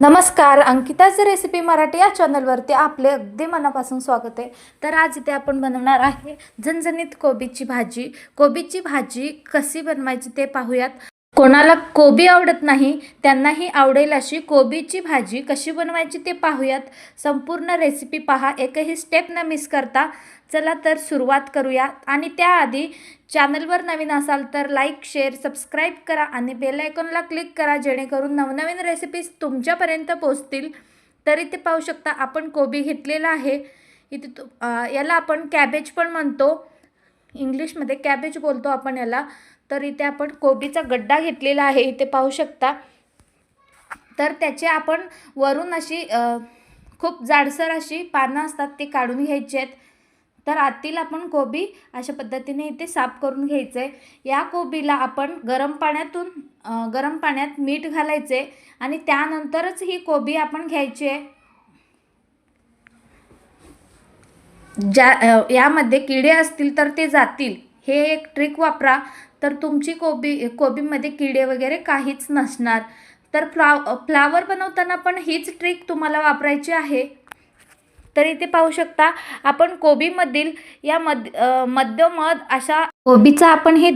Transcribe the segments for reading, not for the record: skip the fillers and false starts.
नमस्कार, अंकिताच रेसिपी मराठी या चॅनलवरती आपले अगदी मनापासून स्वागत आहे. तर आज इथे आपण बनवणार आहे झणझणीत कोबीची भाजी. कोबीची भाजी कशी बनवायची ते पाहूयात. कोणाला कोबी आवडत नाही त्यांनाही आवडेल अशी कोबीची भाजी कशी बनवायची ते पाहूयात. संपूर्ण रेसिपी पहा, एकही स्टेप न मिस करता. चला तर सुरुवात करूया. आणि त्याआधी चॅनलवर नवीन असाल तर लाईक, शेअर, सबस्क्राईब करा आणि बेल आयकॉनला क्लिक करा, जेणेकरून नवनवीन रेसिपीज तुमच्यापर्यंत पोहोचतील. तर इथे पाहू शकता आपण कोबी घेतलेला आहे. इथे याला आपण कॅबेज पण म्हणतो, इंग्लिशमध्ये कॅबेज बोलतो आपण याला. तर इथे आपण कोबीचा गड्डा घेतलेला आहे, इथे पाहू शकता. तर त्याचे आपण वरून अशी खूप जाडसर अशी पानं असतात ती काढून घ्यायची आहेत. तर आतील आपण कोबी अशा पद्धतीने इथे साफ करून घ्यायचं आहे. या कोबीला आपण गरम पाण्यात मीठ घालायचे आणि त्यानंतरच ही कोबी आपण घ्यायची आहे. यामध्ये किडे असतील तर ते जातील, हे एक ट्रिक वापरा. तर तुमची कोबीमध्ये किडे वगैरे काहीच नसणार. तर फ्लावर बनवताना पण हीच ट्रिक तुम्हाला वापरायची आहे. तर इथे पाहू शकता आपण कोबीमधील या मध्यमध अशा कोबीचा आपण हे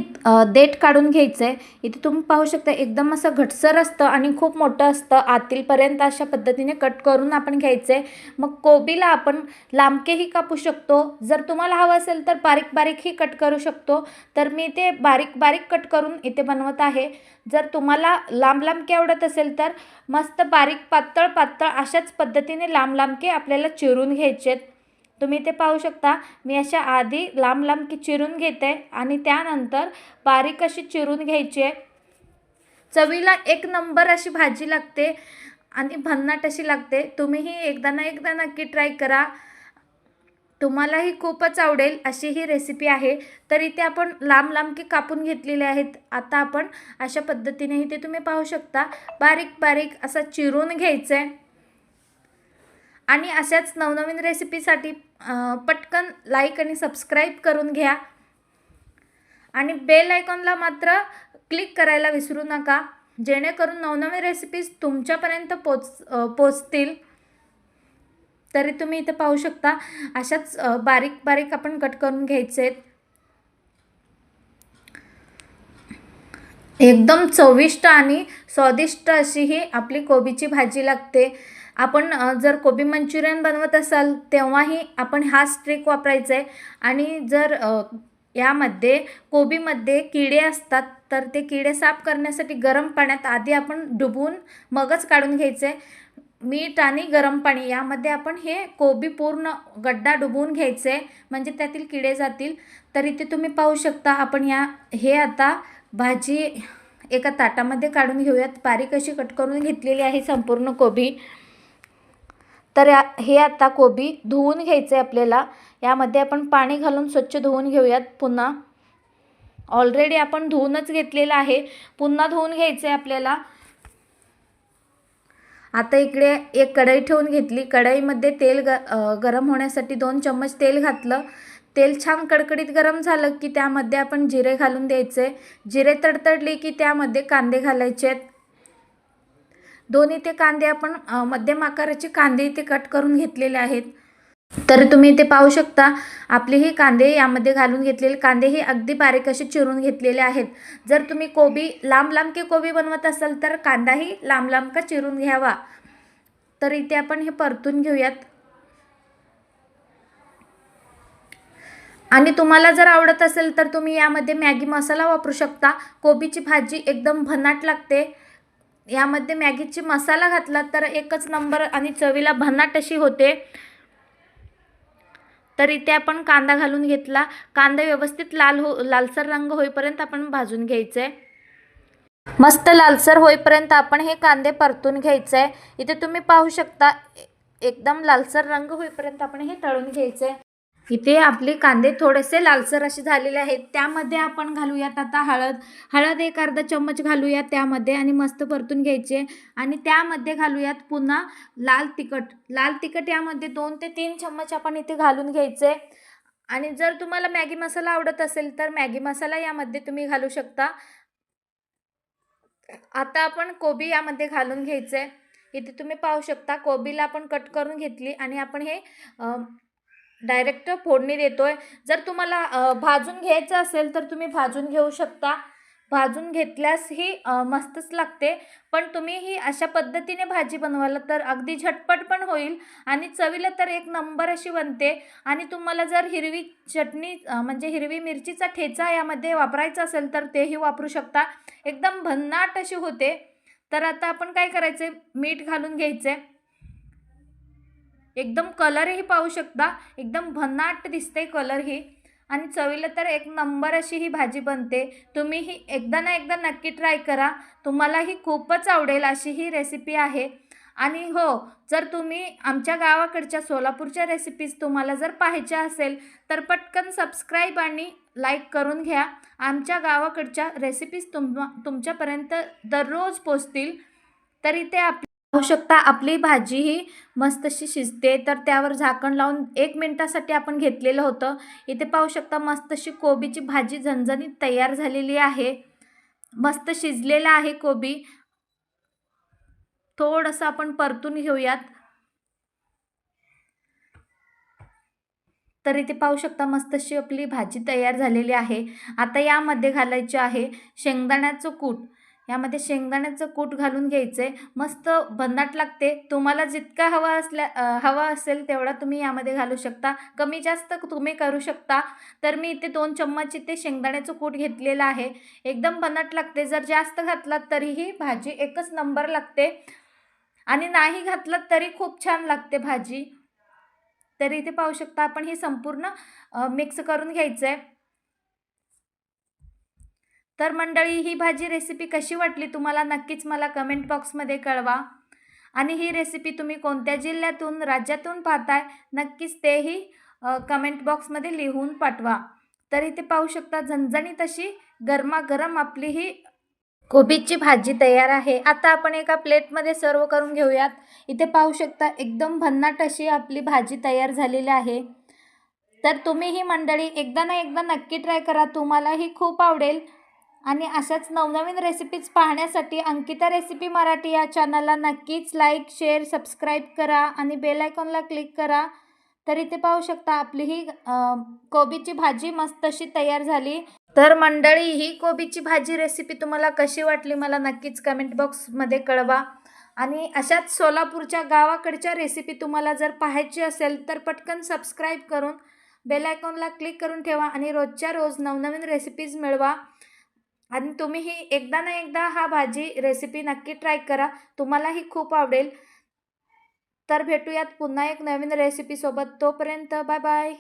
देठ काढून घ्यायचं आहे. इथे तुम्ही पाहू शकता एकदम असं घटसर असतं आणि खूप मोठं असतं. आतीलपर्यंत अशा पद्धतीने कट करून आपण घ्यायचं आहे. मग कोबीला आपण लांबकेही कापू शकतो, जर तुम्हाला हवं असेल तर बारीक बारीकही कट करू शकतो. तर मी ते बारीक बारीक कट करून इथे बनवत आहे. जर तुम्हाला लांब लांबके आवडत असेल तर मस्त बारीक पातळ पातळ अशाच पद्धतीने लांब लांबके आपल्याला चिरून घ्यायचे आहेत. तुम्ही ते पाहू शकता, मी अशा आधी लांब लांबकी चिरून घेते आणि त्यानंतर बारीक अशी चिरून घ्यायची आहे. चवीला एक नंबर अशी भाजी लागते आणि भन्नाट अशी लागते. तुम्हीही एकदा ना एकदा नक्की ट्राय करा, तुम्हालाही खूपच आवडेल अशी ही रेसिपी आहे. तर इथे आपण लांब लांबकी कापून घेतलेले आहेत. आता आपण अशा पद्धतीने इथे तुम्ही पाहू शकता बारीक बारीक असा चिरून घ्यायचं आहे. आणि अशाच नवनवीन रेसिपीसाठी पटकन लाईक आणि सबस्क्राईब करून घ्या आणि बेल आयकॉनला मात्र क्लिक करायला विसरू नका, जेणेकरून नवनवीन रेसिपीज तुमच्यापर्यंत पोचतील. तरी तुम्ही इथे पाहू शकता अशाच बारीक बारीक आपण कट करून घ्यायचे आहेत. एकदम चविष्ट आणि स्वादिष्ट अशी ही आपली कोबीची भाजी लागते. आपण जर कोबी मंचुरियन बनवत असाल तेव्हाही आपण हाच ट्रिक वापरायचा आहे. आणि जर यामध्ये कोबीमध्ये किडे असतात तर ते किडे साफ करण्यासाठी गरम पाण्यात आधी आपण डुबवून मगच काढून घ्यायचे. मीठ आणि गरम पाणी यामध्ये आपण हे कोबी पूर्ण गड्डा डुबवून घ्यायचे, म्हणजे त्यातील किडे जातील. तर इथे तुम्ही पाहू शकता आपण हे आता भाजी एका ताटामध्ये काढून घेऊयात. बारीक अशी कट करून घेतलेली आहे संपूर्ण कोबी. तर हे आता कोबी धुवून घ्यायचं आहे आपल्याला. यामध्ये आपण पाणी घालून स्वच्छ धुवून घेऊयात पुन्हा. ऑलरेडी आपण धुवूनच घेतलेलं आहे, पुन्हा धुवून घ्यायचं आहे आपल्याला. आता इकडे एक कढई ठेवून घेतली. कढईमध्ये तेल गरम होण्यासाठी 2 चम्मच तेल घातलं. तेल छान कडकडीत गरम झालं की त्यामध्ये आपण जिरे घालून द्यायचे. जिरे तडतडले की त्यामध्ये कांदे घालायचे आहेत. दोन्ही ते कांदे आपण मध्यम आकाराचे कांदे इथे कट करून घेतलेले आहेत. तर तुम्ही इथे पाहू शकता आपले हे कांदे यामध्ये घालून घेतलेले कांदे हे अगदी बारीक असे चिरून घेतलेले आहेत. जर तुम्ही कोबी लांब लांबके कोबी बनवत असाल तर कांदाही लांब लांब का चिरून घ्यावा. तर इथे आपण हे परतून घेऊयात. आणि तुम्हाला जर आवडत असेल तर तुम्ही यामध्ये मॅगी मसाला वापरू शकता. कोबीची भाजी एकदम भन्नाट लागते. यामध्ये मॅगीची मसाला घातला तर एकच नंबर आणि चवीला भन्नाट अशी होते. तर इथे आपण कांदा घालून घेतला. कांदा व्यवस्थित लालसर रंग होईपर्यंत आपण भाजून घ्यायचं आहे. मस्त लालसर होईपर्यंत आपण हे कांदे परतून घ्यायचे आहे. इथे तुम्ही पाहू शकता एकदम लालसर रंग होईपर्यंत आपण हे तळून घ्यायचे. इथे आपले कांदे थोडेसे लालसर असे झालेले आहेत. त्यामध्ये आपण घालूयात आता हळद एक अर्धा चम्मच घालूयात त्यामध्ये आणि मस्त परतून घ्यायचे. आणि त्यामध्ये घालूयात पुन्हा लाल तिखट यामध्ये 2 ते 3 चम्मच आपण इथे घालून घ्यायचे. आणि जर तुम्हाला मॅगी मसाला आवडत असेल तर मॅगी मसाला यामध्ये तुम्ही घालू शकता. आता आपण कोबी यामध्ये घालून घ्यायचे. इथे तुम्ही पाहू शकता कोबीला आपण कट करून घेतली आणि आपण हे डायरेक्ट फोडणी देतोय. जर तुम्हाला भाजून घ्यायचं असेल तर तुम्ही भाजून घेऊ शकता. भाजून घेतल्यास ही मस्तच लागते. पण तुम्ही ही अशा पद्धतीने भाजी बनवाल तर अगदी झटपट पण होईल आणि चवीला तर एक नंबर अशी बनते. आणि तुम्हाला जर हिरवी चटणी म्हणजे हिरवी मिरचीचा ठेचा यामध्ये वापरायचा असेल तर तेही वापरू शकता. एकदम भन्नाट अशी होते. तर आता आपण काय करायचं, मीठ घालून घ्यायचं. एकदम कलरही पाहू शकता, एकदम भन्नाट दिसते कलर ही आणि चवीला तर एक नंबर अशी ही भाजी बनते. तुम्ही ही एकदा ना एकदा नक्की ट्राय करा. तुम्हाला ही खूपच आवडेल अशी ही रेसिपी आहे. आणि हो, जर तुम्ही आमच्या गावाकडच्या सोलापूरच्या रेसिपीज तुम्हाला जर पाहायच्या असेल तर पटकन सबस्क्राईब आणि लाईक करून घ्या. आमच्या गावाकडच्या रेसिपीज तुमच्यापर्यंत दररोज पोहोचतील. तर इथे पाहू शकता आपली भाजी ही मस्त अशी शिजते. तर त्यावर झाकण लावून 1 मिनिटासाठी आपण घेतलेलं होतं. इथे पाहू शकता मस्त अशी कोबीची भाजी झणझणीत तयार झालेली आहे. मस्त शिजलेला आहे कोबी. थोडंसं आपण परतून घेऊयात. तर इथे पाहू शकता मस्त अशी आपली भाजी तयार झालेली आहे. आता यामध्ये घालायचे आहे शेंगदाण्याचं कूट. यामध्ये शेंगदाण्याचं कूट घालून घ्यायचे. मस्त भन्नाट लागते. तुम्हाला जितका हवा असेल तेवढा तुम्ही यामध्ये घालू शकता. कमी जास्त तुम्ही करू शकता. तर मी इथे 2 चम्मच इथे शेंगदाण्याचं कूट घेतलेलं आहे. एकदम भन्नाट लागते. जर जास्त घातलात तरीही भाजी एकच नंबर लागते आणि नाही घातलात तरी खूप छान लागते भाजी. तर इथे पाहू शकता आपण हे संपूर्ण मिक्स करून घ्यायचं आहे. तर मंडळी ही भाजी रेसिपी कशी वाटली तुम्हाला नक्कीच मला कमेंट बॉक्समध्ये कळवा. आणि ही रेसिपी तुम्ही कोणत्या जिल्ह्यातून राज्यातून पाहताय नक्कीच तेही कमेंट बॉक्समध्ये लिहून पाठवा. तर इथे पाहू शकता झणझणीत अशी गरमागरम आपली ही कोबीची भाजी तयार आहे. आता आपण एका प्लेटमध्ये सर्व करून घेऊयात. इथे पाहू शकता एकदम भन्नाट अशी आपली भाजी तयार झालेली आहे. तर तुम्ही ही मंडळी एकदा ना एकदा नक्की ट्राय करा. तुम्हालाही खूप आवडेल. आणि अशाच नवनवीन रेसिपीज पाहण्यासाठी अंकिता रेसिपी मराठी या चॅनलला नक्कीच लाईक, शेअर, सबस्क्राईब करा आणि बेल आयकॉनला क्लिक करा. तर इथे पाहू शकता आपली ही कोबीची भाजी मस्त अशी तयार झाली. तर मंडळी ही कोबीची भाजी रेसिपी तुम्हाला कशी वाटली मला नक्कीच कमेंट बॉक्समध्ये कळवा. आणि अशाच सोलापूरच्या गावाकडच्या रेसिपी तुम्हाला जर पाहायची असेल तर पटकन सबस्क्राईब करून बेल आयकॉनला क्लिक करून ठेवा आणि रोजच्या रोज नवनवीन रेसिपीज मिळवा. आणि तुम्हीही एकदा ना एकदा हा भाजी रेसिपी नक्की ट्राय करा. तुम्हालाही खूप आवडेल. तर भेटूयात पुन्हा एक नवीन रेसिपीसोबत. तोपर्यंत बाय बाय.